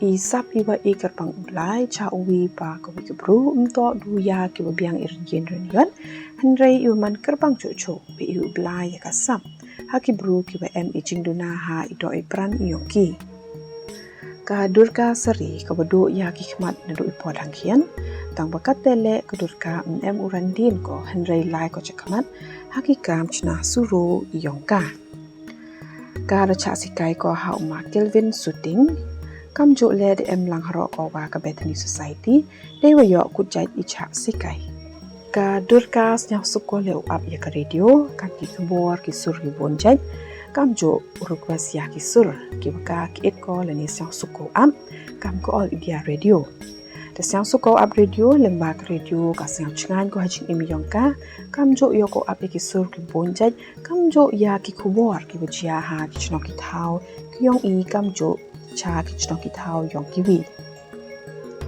Isap iwa gerbang ulai cha uwi pa kawi ke broom to duya ke biang irjen renian handrai iwa man gerbang cucu be iwa ulai ka sap haki bru ke em ijing duna ha ido ipran iongki ka Durka Sari ka badu ya ki khmat na do ipod hangkian tang bakat tele ka Durka em urandin ko handrai lai ko chakmat haki kam chna suru iongka ka racha sikai ko ha uma Kelvin shooting kam jo le de em lang haro ko wa ka Bethany Society de wa yo ku jai icha sikai ka Durka snya suko le up ya ka radio kan ki kembor ki sur ki bonjai kam jo request ya ki sur ki ka ki et ko le ni snya suko am kam ko all India radio de snya suko up radio lengba ka radio ka snya chngan ko hajing imi yongka kam jo yo ko up ki sur ki bonjai kam jo ya ki khubor ki bujia ha ki chno ki thau ki yong I kam jo cha ki chno ki thau yong ki wi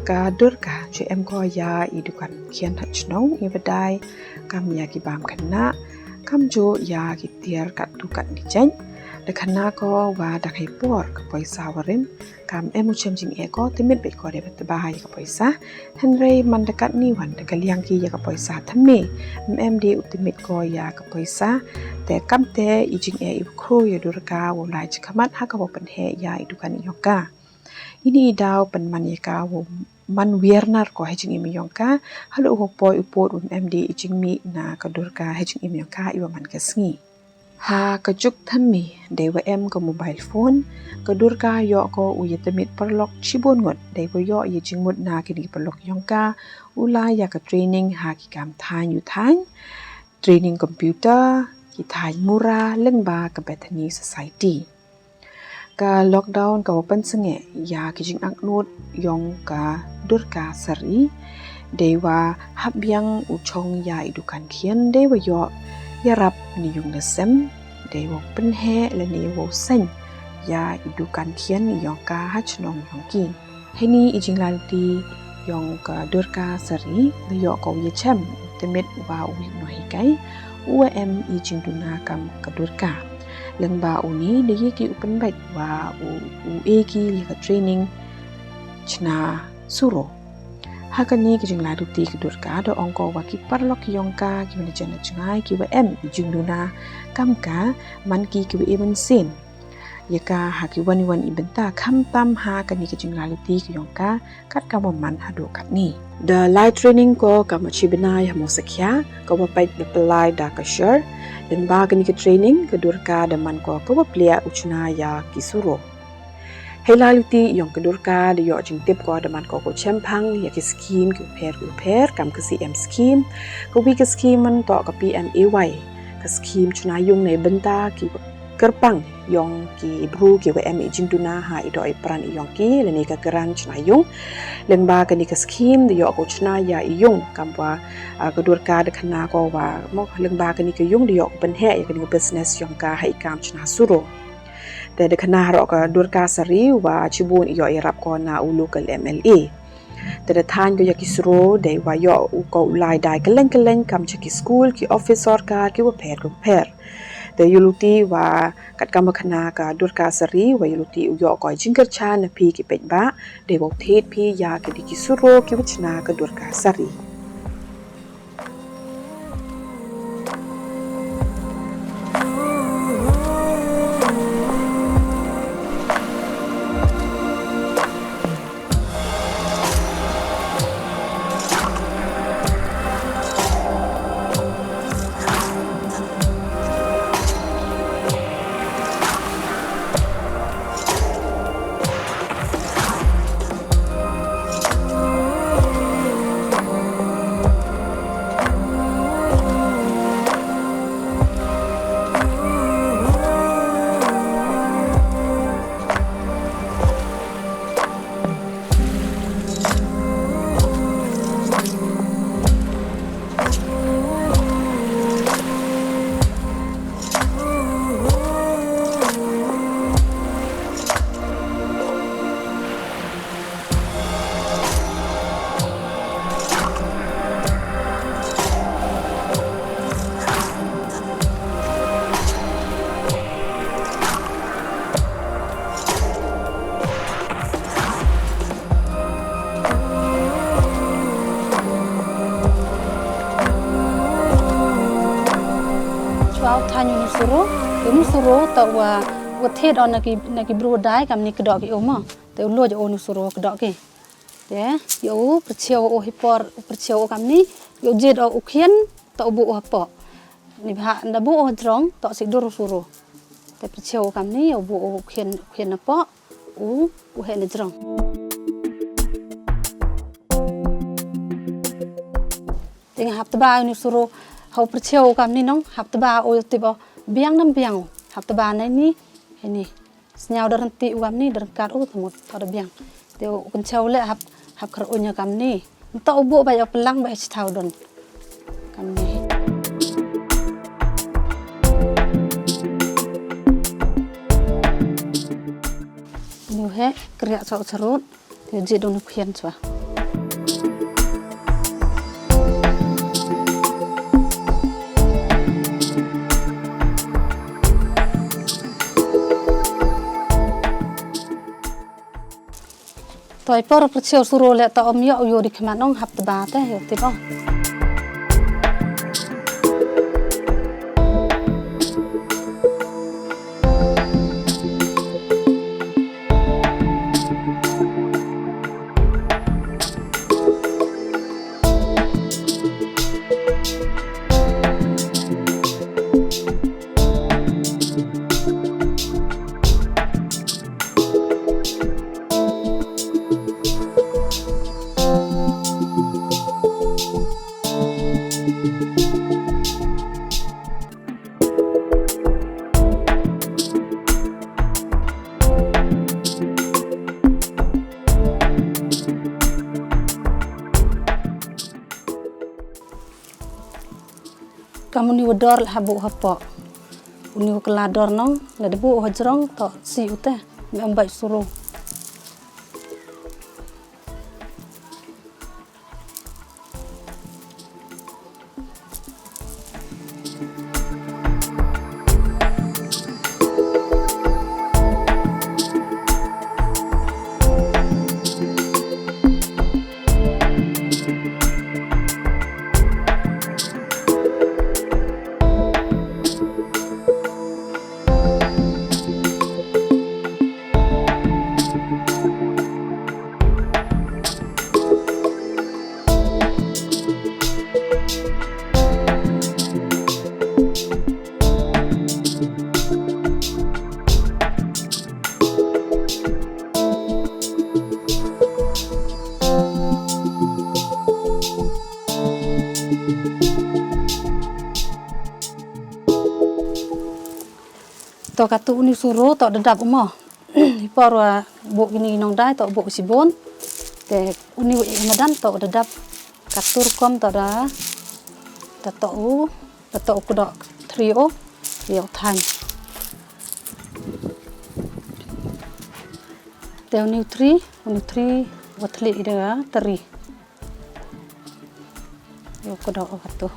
ka Durka che em ko ya idukan khian hat chno I badai kam ya ki bam khana kam jo ya ki tiar kat tu kat ni chen de khana ko wa da khai por ka paisa warim kam emu chem jing e ko timit be ko de bat ba ya ka paisa hanrei man da kat ni wan da kaliang ki ya ka paisa thamme em de utimit ko ya ka paisa te kam te ijing e I khro ya Durka wo lai chkamat ha ka bo pan he ya idukan yoka ini daw pan man ya ka wo man wiernar ko hejing imi yongka halu ho poi upot MD ijing mi na ka Durka hejing imi yongka iwa man kasngi ha ka juk thammi dewa em ka mobile phone ka Durka yo ko uyetamit parlok chibon ngot dewa yo yijing mut na kini parlok yongka ula ya ka training ha ki kam than yu than training computer ki than mura lengba ka Bethany Society ka lockdown ka open senge ya kijing aknut yong ka Durka Sari dewa habyang uchong ya idukan khian dewa yo yarap ni yung nasem dewa penhe le ni wo sen ya idukan khian yong ka hachnong yongki heni ijing lalti yong ka Durka Sari le yo ko yechem temit wa wi no hikai em ijing duna kam ka Durka lengba uni de ki open back wa u ki ka training chna suro hakani ki jingla duti ki Durka do ongko wa ki parlok yongka ki mena jana chngai ki wa em jingduna kamka man ki even sin yaka haki wani ibenta kham tam ha kani ki jingla duti ki yongka kat ka man hado kat ni the light training ko kamachi binai hamo sakya ko ba pai de pelai da ka share dan bagani ki training ke Durka da man ko ba plia uchna ya ki suro helaluti yong ke Durka de yo jing tip ko da man ko chempang ya ki scheme ki per kam ke CM scheme ko wi ke scheme man to ka PMAY ka scheme chuna yung nei benta ki kerpang yong ki bru ki wa em jing duna ha idoi pran yong ki le ni ka geran chuna yung lengba ka ni ka scheme de yo ko chuna ya iong kamwa ka Durka de khana ko wa mo lengba ka ni ka yung de yo pen he ya ka ni business yong ka ha ikam chuna suro te de khana ro ka Durka Sari wa chibun yo irap ko na u local MLA te de than ko ya ki suro de wa yo ko lai dai keleng kam che ki school ki office sarkar ki wa per the yuluti wa kat kam khana ka Durka Sari wa yuluti u yo ko jingker chan na phi ki pet ba de bo thet phi ya ki suro ki wchna ka Durka Sari nu suruh tak watet on naki bro dai kam ni kedok ki oma te lo jo nu suruh kedok ki ya yo perciau o hipor perciau kam ni yo jed o ukhian tak bu apa ni ha na bu o drong tak sidur suruh te perciau kam ni yo bu ukhian apa u he ni drong tengah hap teba ni suruh hau perciau kam ni nong hap teba o tiba biang nam biang hap teba ni ini senyau darenti kam ni derkat o temut ada biang te kencau le hap kerunya kam ni tak ubu banyak pelang banyak tahu don kam ni nu he kriak sok serut te je don khian chwa Toy por perciau suruh le ta om yo di khmat nong hap teba te yo tiba kamu ni wador habu hapa uni kelador nong la debu hajrong to si ute me ambai suruh to katu ni suruh to dedap umah hipor bu ini nong dai to bu sibon te uni Ramadan to dedap katur kom to da to kudok trio yo than te uni tri watli ida teri yo kudok katu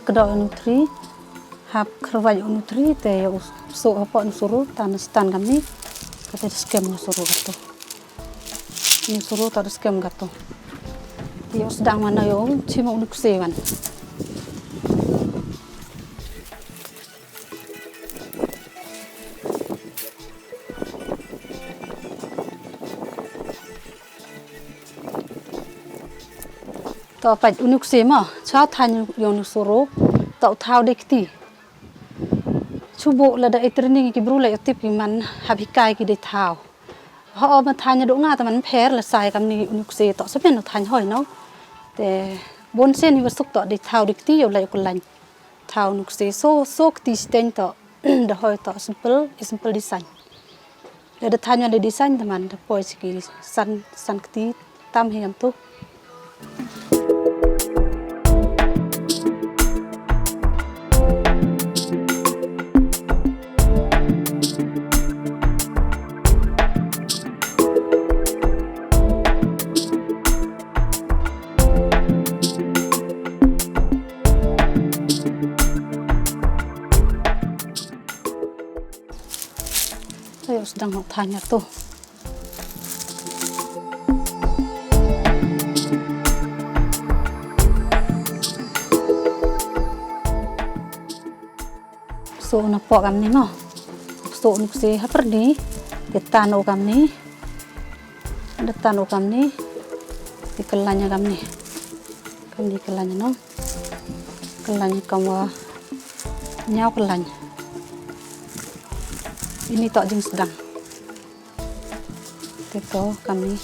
kedok nutri hap kerwai nutri te so apa suruh tan stan kami kata skem suruh gitu ni suruh tak skem gitu dia sedang mana yo cuma untuk sewanต่อไปอุนุกเสมาชอบทานยนุสุโรต่อเท้าเด็กตีชูโบละได้ตรนิ่งกิบรู้เลยติบมันหับพิกายกิได้เท้าพอมาทานยาดงาแต่มันแพ้ละใส่กับนี่อุนุกเสต่อสเปนทานหอยเนาะแต่บนเส้นนี่ว่าสุกต่อได้เท้าเด็กตีอยู่เลยกุลันเท้าอุนุกเสโซกตีสเตนต่อเดหอยต่อsimple design เลยได้ทานยาได้ดีไซน์แต่มันปล่อยสกีสันกตีตามเฮียมตุ sedang mau tanya tuh. So napok kami no. So nuksi haperdi ditano kami. Ada tano kami dikelanya kami. Kami kelanya no. Kelanya kamu nyau kelanya. Ini tok jeng sedang. Teko kami.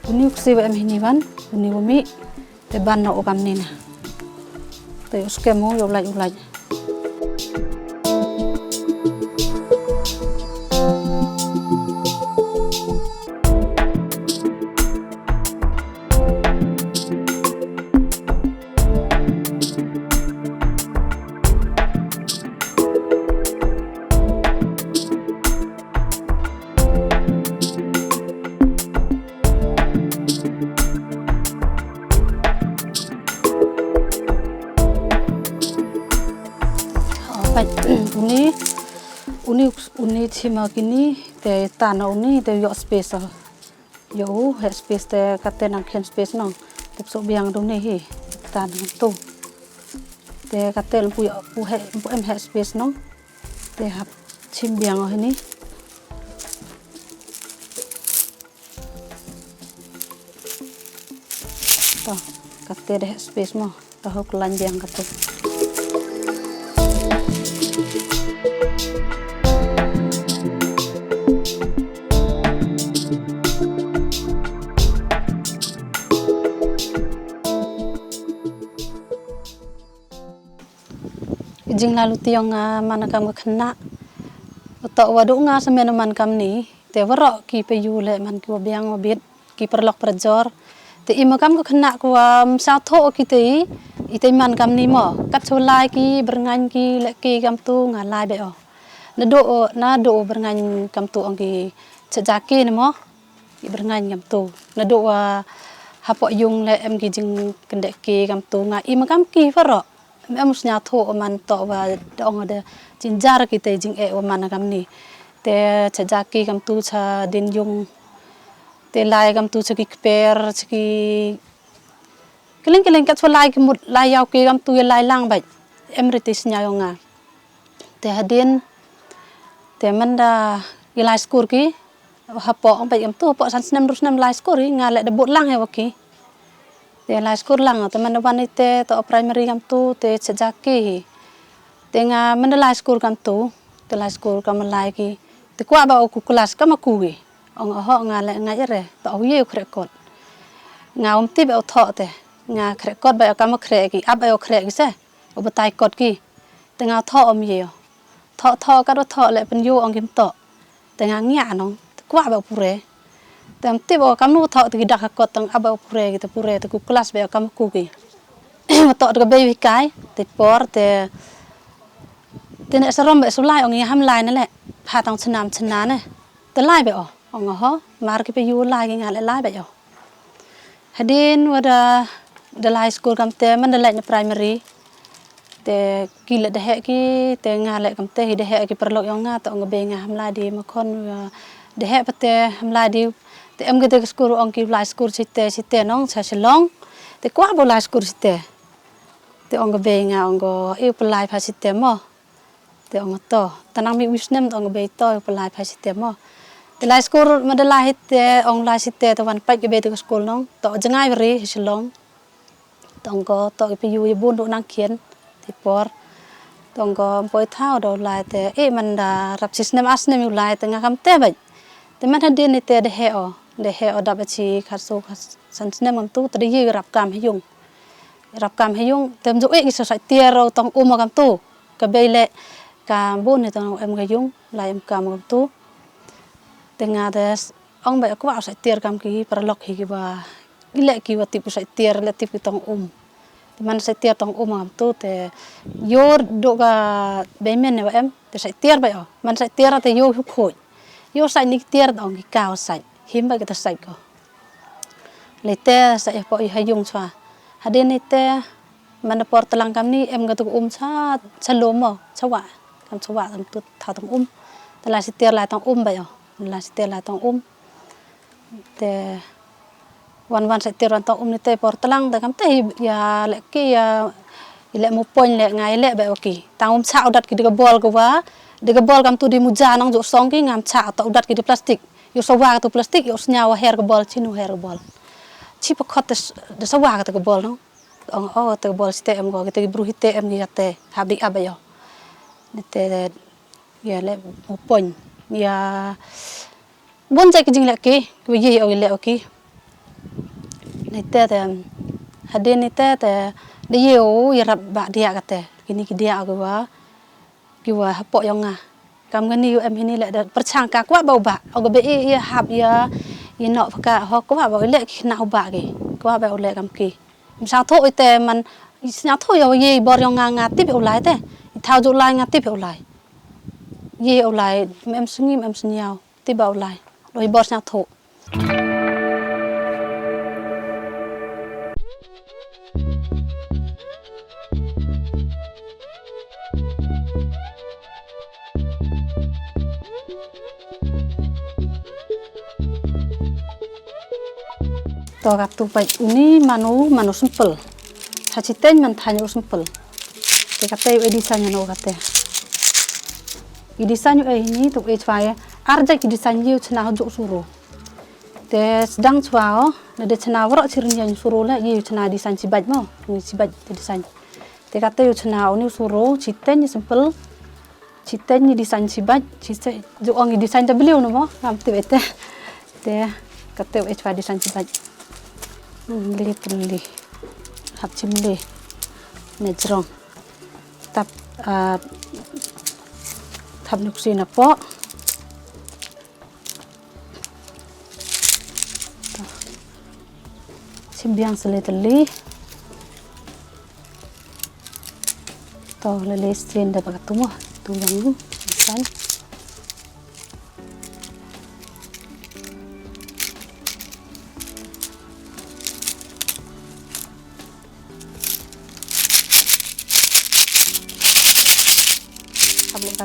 Uni uksi em hiniwan, uni umi teban no kami na. Te uskemo yo ulaj. Uni cima kini te tanah uni te yo space yo he space te kate nang ken space nong te so biang do ne hi tanah tu te kate pu em he space nong te hap chim biang ho ni to kate de space mo to ho klan biang kate. Jing lalu tiong mana kamu kena otak wadu nga semen man kam ni te warok ki peyu le man ki biang obit ki perlok perjor te ima kam ko kena ko sa tho ki te ite man kam ni mo kat solai ki berngan ki le ki kam tu ngalai be o na do berngan kam tu ong ki cejaki ni mo ki berngan kam tu na do hapok yung le em ki jing kendek ki kam tu nga ima kam ki warok em musnya tho man to wa dong ada jinjar kita jing man kam ni te chajaki kam tu cha din yung te lai kam tu chaki per chaki keling kat solai ki mut lai yaw ki kam tu lai lang bai em ritis nya nga te hadin te man da ilai skur ki hapo ong bai kam tu po san snem rusnem lai skur nga le de bot lang he waki te lai skur lang teman wan ite to primary kam tu te chajaki te nga mandalai skur kam tu te lai skur kam lai ki te kwa ba ku kelas kam ku wi ong ho nga le nga re to ye khre kot nga ti ba tho te nga khre kot ba kam khre ki ab ba khre ki se ob tai kot ki te nga tho ye tho ka ro tho le pen yu ong kim to te nga nya no kwa ba pure tem ti bo kam nu tho ti dak kot tang ab pure te ku kelas ba kam ku ki to de be kai te por te ne sarom be sulai ong ham lai na le pha tang chnam chna ne te lai be o ong ho mar ki pe yu lai ki nga le lai be o hadin wada de lai school kam te man de lai primary te ki le de he ki te nga le kam te hi de he ki perlok yo nga to ong be nga ham lai di ma khon de he pate ham lai di te em ge de school ong ki lai school site nong cha shalong te kwa bo lai school site te ong be nga ong go e plai pha site mo te ong to tanang mi wisnem ong be to plai pha site mo te lai school ma de lai te ong lai site te wan pai ke be de school nong to jangai ri shalong tong go to pe yu ye bun do nang kien te por tong go poi thao do lai te e man da rap sistem asnem yu lai te nga kam te bai te man hadin ni te de he o da ba chi khaso san snem am tu te ye rap kam hyung tem jo e ki sa tier ro tong kam tu ka be le ka bun ni tong em ga yung lai em kam tu te nga des ong ba ko sa tier kam ki perlok hi ki ba ile ki wa tipu sa tier le tipu tong te man sa tier tong am tu te yor do ga be men ne em te sa tier ba o man sa tier te yo hu khoi yo sa ni tier ong ki kaw sa him ba ki ta sa ko le te sa e po i hayung chwa hadin ite man por telang kam ni em ga tu cha lo mo chawa kam tu tha tong te la si tier la tong ba yo là sẽ là tông te wan sẽ tiran tông ni te portlang te kam te ya lek ki ya lek mo poin lek ngai lek be oki tang chao dat ki de bol ko wa de bol kam tu di muja nang jo song ki ngam chao tau dat ki de plastik yo sawa tu plastik yo snyawa her ko bol chinu her ko bol chi pakhat de sawa ka ko bol no te bol ste em go te bru hite em ni te habdi abayo te ya le mo poin ya bon jai ki jing le ki ye o le oki ni te hadin ni te de ye o ya rab ba dia ka te kini ki dia ko wa hapo yonga kam ngani yu em hini le perchang ka kwa ba ba o be ya hab ya no ka ho ko ba le ki na ba ki ko ba le kam ki sao tho te man sao tho yo ye bor yonga nga tip o lai te thao jo lai nga tip o lai ye o lai em sungim em sunyao tip o lai rồi bor sao tho to gặp tu pai uni manu simple hachiten man thanyo simple te kate edisan no kate edisan yo ini tu e chwae arja ki edisan yo chna jo suro te sedang chwao na de chna wro chirin yan suro la ye chna edisan si baj mo si baj edisan te kate yo chna oni suro chiten ni simple chiten ni edisan si baj chite jo ong edisan ta beliau no mo kam te kate e chwa edisan si baj li hab chim li nejrong tap thap nuk si na po simbiang seleteli to lele strain da bagatumo tuyang san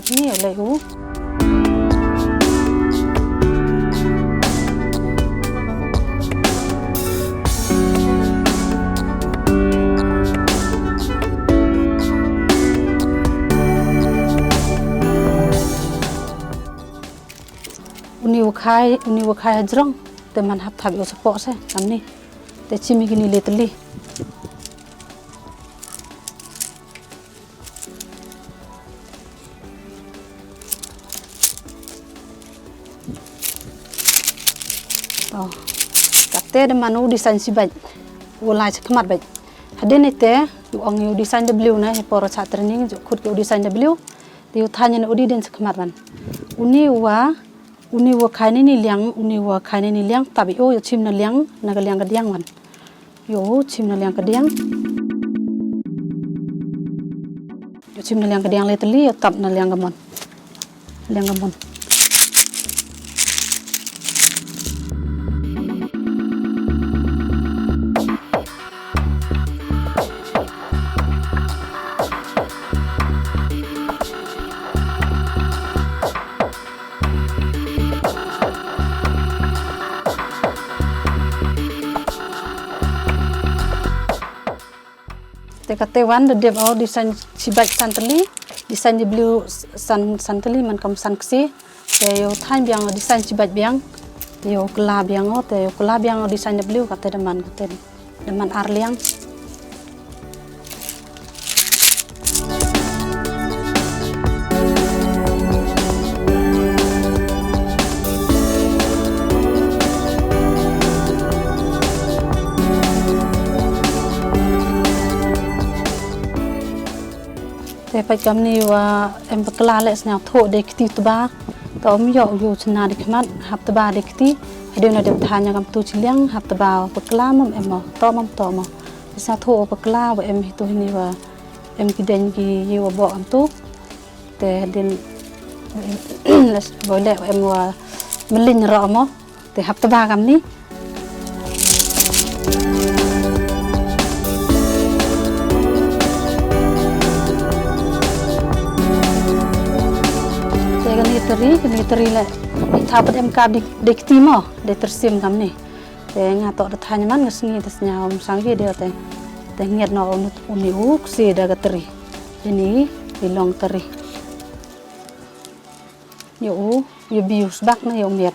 ni oleh u uni wakai jrong teman hap thab yo support se kamni te chimi gini leteli kate de manu design si baj ulai khmat baj hadin ite ong yu design w na he por cha training jo khut ke design w ti thanya na udi den khmat ban uni wa khaini ni liang tabi o yo chim na liang na ga liang ga diang wan yo chim na liang ga diang yo chim na liang ga diang le tli yo tap na liang ga mon te kate wan de deb au design si baj santali design di blue santali man kam san ksi te yo thain biang design si baj biang yo kla biang o te yo kla biang design de blue kate de man arliang te pai kam ni wa em bakla le sna tho de kti tba tom yo yu chna de khmat hap tba de kti de na de thanya kam tu chiliang hap tba bakla mom em to mo sa tho bakla wa em hi tu ni wa em ki den ki ye wa bo am tu te den les boy le em wa melin ro mo te hap tba kam ni teri le tapat MK di timo de tersim kam ni te ngatok de tanya man ngesngi tes nyawam sangi dia te ngiat no uni si da teri ini ilong teri yo bius bak na yo miat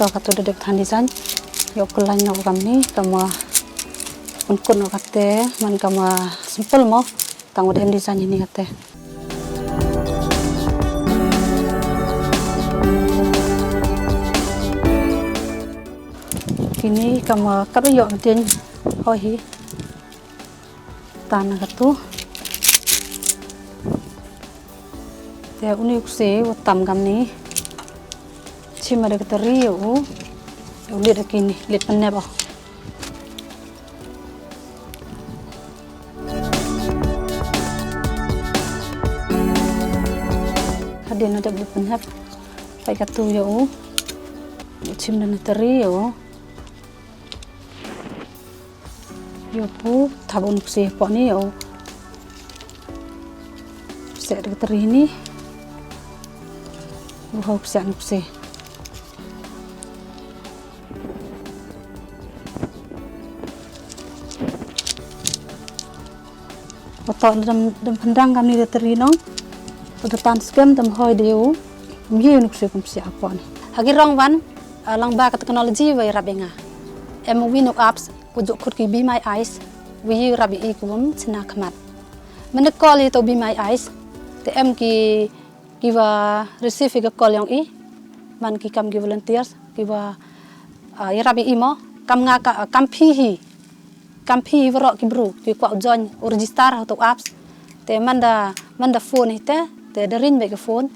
katu dedek than design yo kelai no kami kama unkun no kate man kama simple mo tang udah design ini kate kini kama kado yo den hoi tanah katu te unik se utam kami cima ada keteri yo lihat kini lihat penep oh hadir ada lihat penep pakai katu yo cima ada keteri yo pu tabun sih pok ni yo saya ada keteri ini buah usia sih atau dalam pandang kami di terinong, pada tanskem dalam hoi deu, mungkin nuk siapa ni. Hagi rong wan, lang ba teknologi wai rabenga. Win nuk apps, pujuk kurki Be My Eyes, wi rabi ikum chynna khmat. Menekol itu Be My Eyes, te ki kiwa receive ke call yang man ki kam ki volunteers, kiwa rabi imo, kam ngaka kam pihi. Kampi verok ki bro ki kwa join register atau apps te manda phone ite te darin be ke phone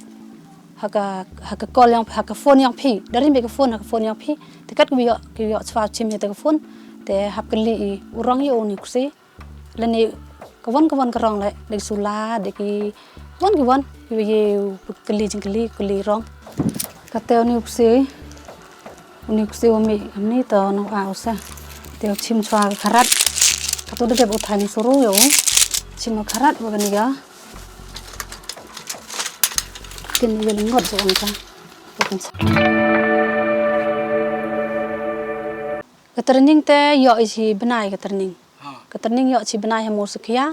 haka call yang haka phone yang pi darin be ke phone yang pi te kat ki yo chwa chim te ke phone te hap kali urang yo ni kusi leni kawan karong le sula de ki wan ye kali rong kate ni kusi umi amni to no ausa te chim chwa kharat kato de bo thani suru yo chim kharat bo ganiga kin ye ngot jo angka bukan keterning te yo isi benai keterning yo si benai hamo sekia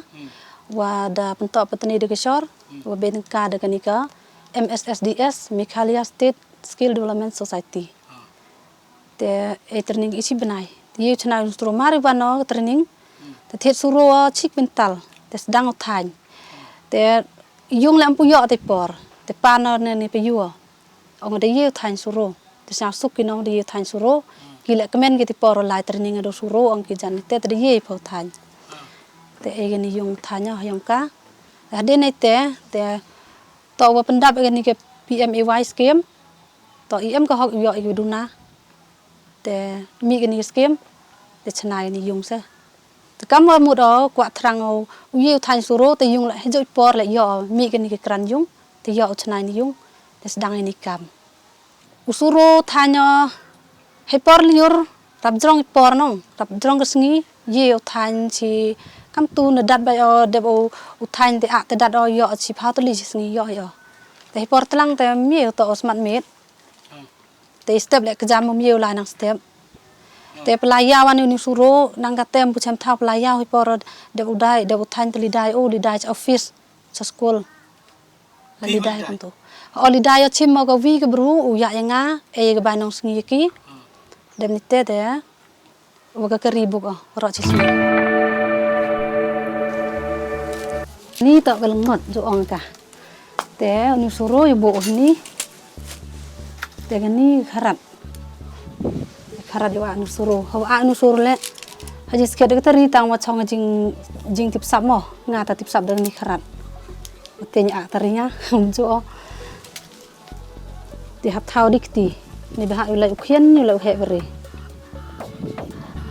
wa da pentok petani de kesor wa benka de kanika MSSDS Meghalaya State Skill Development Society te training isi benai ye chana suru mari wano training te thet suru chik mental te sedang othany te iong lampu yo te por te pana ne pe yo ong de ye thany suru te sa sukino de ye thany suru gila kemen ki te por lai training ado suru ong ki jan te ye po thany te egen iong thanya yong ka ade ne te to wa pendap egen ke PMAY scheme to im ka hok yo iduna te mi cái này skim te chana ni yung se te kam mu do kwa trang u thành suro te yung la hejoi por la yo mi cái này kran yung te yo chana ni yung te sedang ni kam usuro thanyo he por liur rap jrong por nong rap jrong ke sngi ye than chi kam tu na dat ba yo de u than te a te dat yo chi pha to li sngi yo te por tlang te mi to osmat met te step le kejam miu la nang step te pelaya wan ni suro nang katem pu cham tha pelaya hi por de udai de uthan te lidai office sa school la lidai kan to o lidai chim mo ga wi ke bru u ya nga e ga ba nong sngi ki dem ni te wa ga ribu ko ro chi ni to ga ngot jo ong ka te ni suro yu bo ni te ga ni kharat yo anu suru le haji sket de tari tang wa chong jing tip sap mo nga ta tip sap de ni kharat te nya tarinya jo thì hấp thao đi tí này bà hãy lại khiên như lại hệ về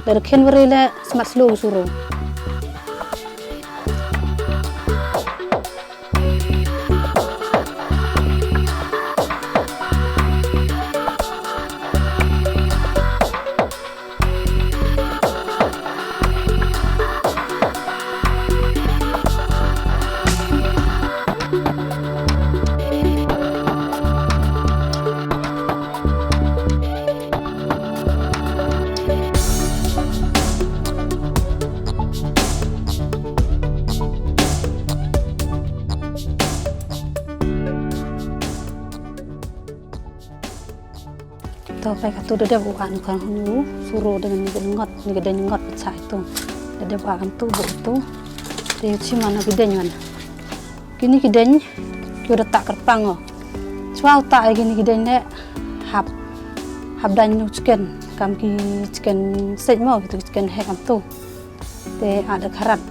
để khiên về là smart slow suruต่อไปค่ะตัวเด็บอุานของหูสุโรdengan ngọt ni gede ngọt pecah itu ด็บakan tu bu itu de cuma na gede nyan kini gede udah tak kerpang oh swau tak gini gede ne hab dan nu chicken kam ki chicken set mo gitu chicken he kam tu de ada karat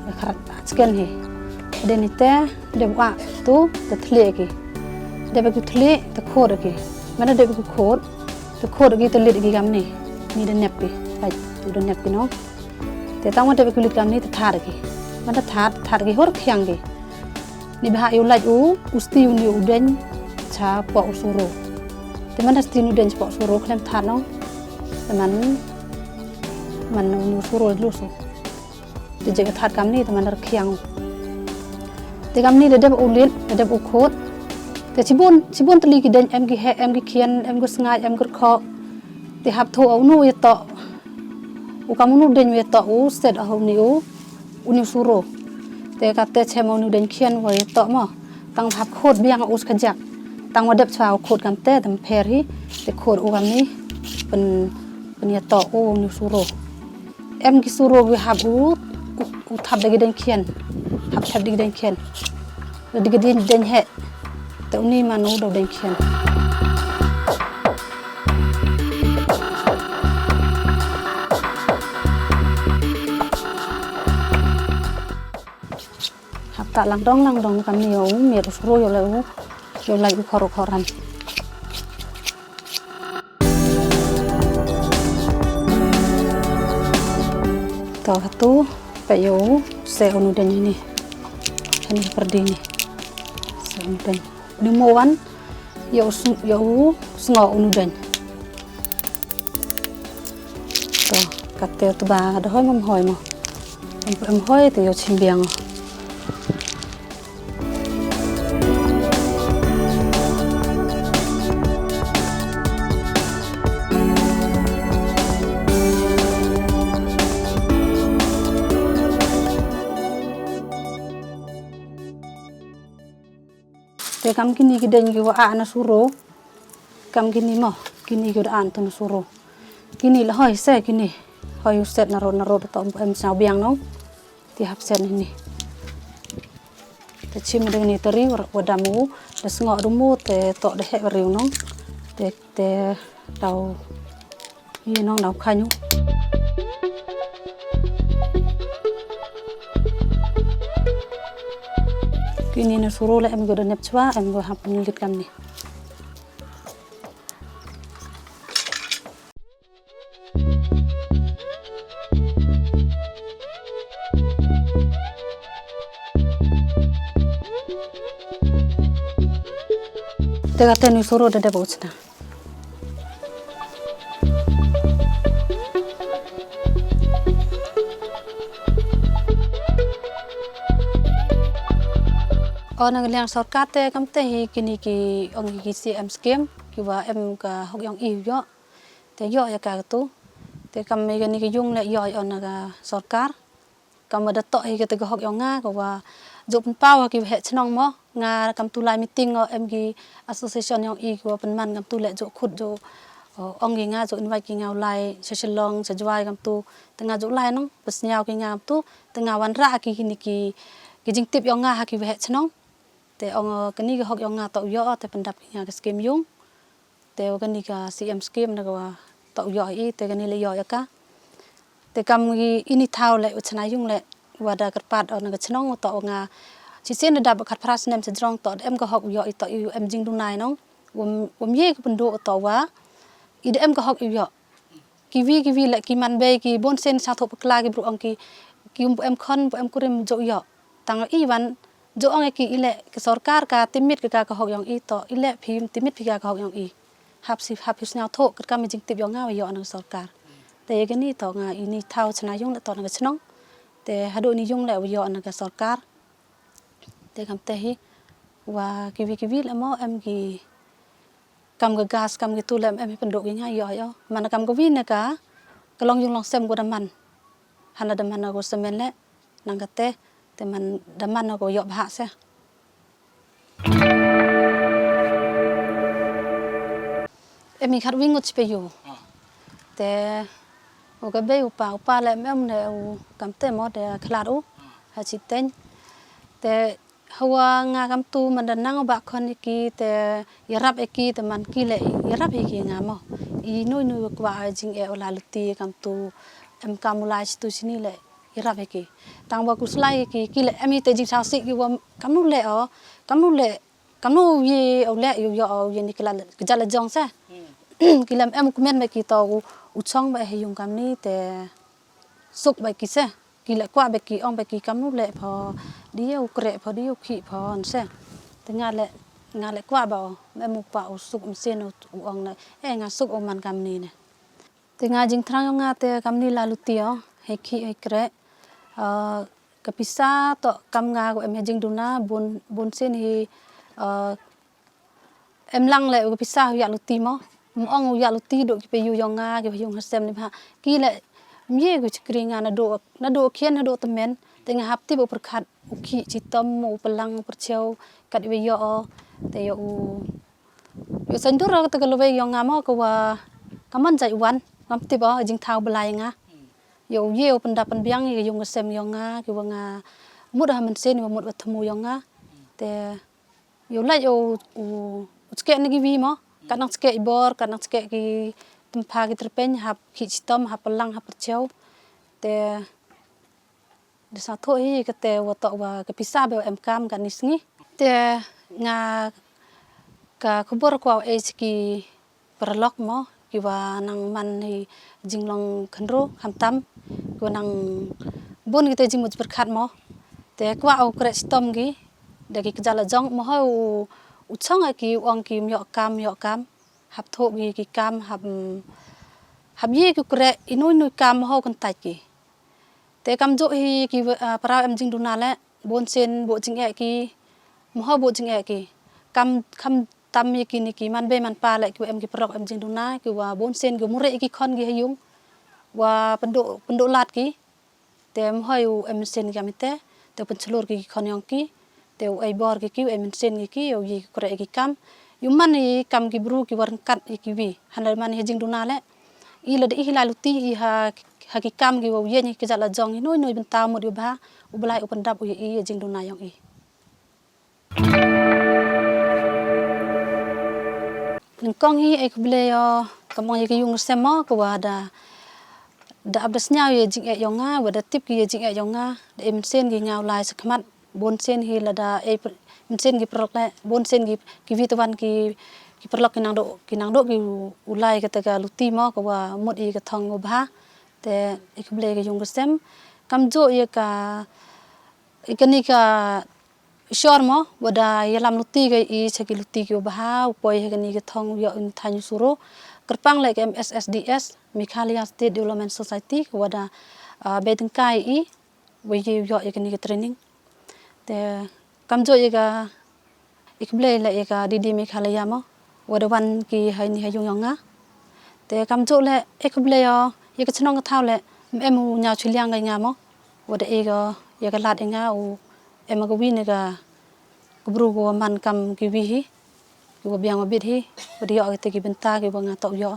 chicken he de ni te de wa tu te thle ki de ba ki thle te khod ki mana de ki khod te khod gi te lit gi gam ni de nep ki pai tu de nep ki no te tang ma de ki lit gam ni te thar ki man te thar ki hor khyang ki ni ba yu laj usti ni u den cha po usuro te man sti nu den po usuro klem thar no te man nu usuro lu so te je ka thar gam ni te man dar khyang te gam ni de u lit de u khodแต่ชิบุนตลีกิเดนเอ็มกิเฮเอ็มกิเคียนเอ็มกุสงายเอ็มกุคอติฮับโทเอานูยตออุกามุนูเดนยตออูเสร็จเอานิอูนิซูโรแต่กะเตเชมอนูเดนเคียนไว้ตอมอตังฮับโคดเบียงอุสขจักตังว่าเด็บชาวโคดกันเตตัมเพรีแต่โคดอูกามนี้เป็นยตออูนิซูโรเอ็มกิซูโรวิฮับอูทับเดกิเดนเคียนฮับทับเดกิเดนเคียนเดกิเดนเฮแต่อุนี่มานูดาวเดนเคียนหับตะลังดองกันเหนียวเมียดสุโรอยู่แล้วอยู่ไหลอุคอรุคอรันต่อขัตุไปอยู่เซลนูเดนนี่แค่นี้พอดีนี่เซลนูเดนdi mowan yo sngo unuden to katte to ba da hoy mom hoy mo em hoy to yo chimbiang te kam kini giden gi wa ana suro kam kini mo kini gi an to suro kini la hoy se kini hoy set na ro to em sao biang no ti hap set ni te chim de ni teri wa damu de sngo rumu te to de he riu no te dau ni no dau khanyu kini na suro la em go de nep chwa em go hap ni lit kam ni tega tenu suro de bochna Orang yang sarkat te kam te kini ki ong ki CM scheme ki wa em ka hok yong iu yo te yo ya ka tu te kam me kini ki yung le yo on ka sarkar kam da to hi ke te hok yong nga ko wa jup paw ki he chnong mo nga kam tu lai meeting em ki association yong i ko pen man kam tu le jo khut jo ong ki nga jo invite ki nga lai social long se jwai kam tu te nga jo lai no pas nyao ki nga tu te nga wan ra ki kini ki jing tip yong nga ha ki he chnong te ong kini ga hok yong nga to yo te pendap nga ka scheme yung te kini ka CM scheme na ga to yo I te kini le yo ya ka te kam gi ini thau le uchna yung le wada karpat on ga chnong to nga chi sen da ba khat pras nem se drong to em ga hok yo I to em jing du nai no ye ke penduk tawa idem ka hok yo kiwi lek ki man be ki bon sen sa thop kla ki bru ang ki em khon em kurim jo yo tang iwan jo ang ki ile ke sarkar ka timit ka hok yang I to ile phim timit phi ka hok yang I hap sna tho ka mi jing tip yo nga yo ang sarkar te ke ni to nga ini thau chna yung le to nga chnong te hadu ni yung le yo ang ka sarkar te kam te hi wa kiwi le mo em ki kam ga gas kam gitu lem em penduk nya yo mana kam ko vin ka long yung long sem go daman hana daman go semen le nang te man daman go yo bha se em khat wing go chpe yo te o ga be upa le em ne kam te mo de khlat u ha chi ten te hawa nga kam tu man nang ba khon ki te yarap ki te man ki le yarap ki nga mo I noi kwa jing e ola luti kam tu em kamulai tu sini le yarap ki tang ba kuslai ki le em te jing sa si ki wa kam nu ye o le yo ye ni kala jala jong sa ki lam em kumen me ki to u chong ba he yung kam ni te suk ba ki se ki le kwa be ki ong be ki kam nu le pho dia ukre pho dia khi pho an se te nga le kwa ba me mu pa u suk sen u ong na nga suk o man kam ni ne te nga jing thrang nga te kam ni la lu ti he khi he kre ka pisa to kam nga ko em jing duna bon sen hi em lang le ka pisa ya lu ti mo ong ya lu ti do ki pe yu yo nga ki yung sem ni ha ki le ye go chkri nga na do khen na do temen te nga hap ti bo perkhat u khi chi tom u pelang percheu kat we yo te yo san dur ka te lo we yo nga mo ko wa kaman jai wan ngam ti bo jing thau belai nga yo ye pendap biang ye yung sem yo nga ki wa nga mut ha man sen mut wa thmu yo nga te yo la yo u ske ni gi wi mo kanang ske bor kanang ske ki tempa ki terpen hap khi chi tom hap pelang hap percheu te de sa tho hi ka te wa to wa ka pisa be em kam kan nisngi te nga ka khubor ko e ki perlok mo ki wa nang man hi jinglong khanro kham tam ko nang bon ki te jing mut perkhat mo te kwa o kre stom gi de ki jala jong mo ho u chong ki ong ki yo kam hap tho gi ki kam hap ye ki kre inoi kam ho kan tai ki te kam jo hi ki para em jing duna le bon sen bo jing e ki mo ho bo jing e ki kam kham tam ye ki ni ki man be man pa le ki em ki prok em jing duna ki wa bon sen ki mure ki khon gi hayung wa pendo lat ki te mo ho em sen ki amite te penchlor ki khon yong ki te ai bor ki em sen ki yo yi kre ki kam yu man ni kam ki bru ki war kat ki wi hanal man he jing duna le I la de I la luti I ha ki kam ki wo ye ni ki jala jong noi ben ta mo yu ba u blai u pendap u I jing duna yong I ning kong hi ek ble yo kamong ye ki yung sem mo ko wa da abdas nya ye jing e yong nga wa da tip ki ye jing e yong nga de em sen gi ngaw lai sa khmat bon sen hi la da e sen gi prok le bon sen ki vi tawan ki perlok ki nang do ki ulai ka ta luti mo ko wa mot I ka thong ba te ek ble ki yung sem kam jo ye ka ikani ka shor mo wada ye lam luti ga I chaki luti ki ba poi he ni ka thong yo in thanyu suro kerpang le ke MSSDS Mikhalia State Development Society wada bedeng kai I we yo ye ni ka training te kam jo ye ka ik ble le ye ka didi Mikhalia mo wada wan ki hai ni hayung yonga te kam jo le ek ble yo ye ka chnong ka thau le em u nya chuliang ga nga mo wada e ga ye ka lat nga u em ga wi ne ga kubru go man kam ki wi hi ki biang bit hi wada yo te ki benta ki nga to yo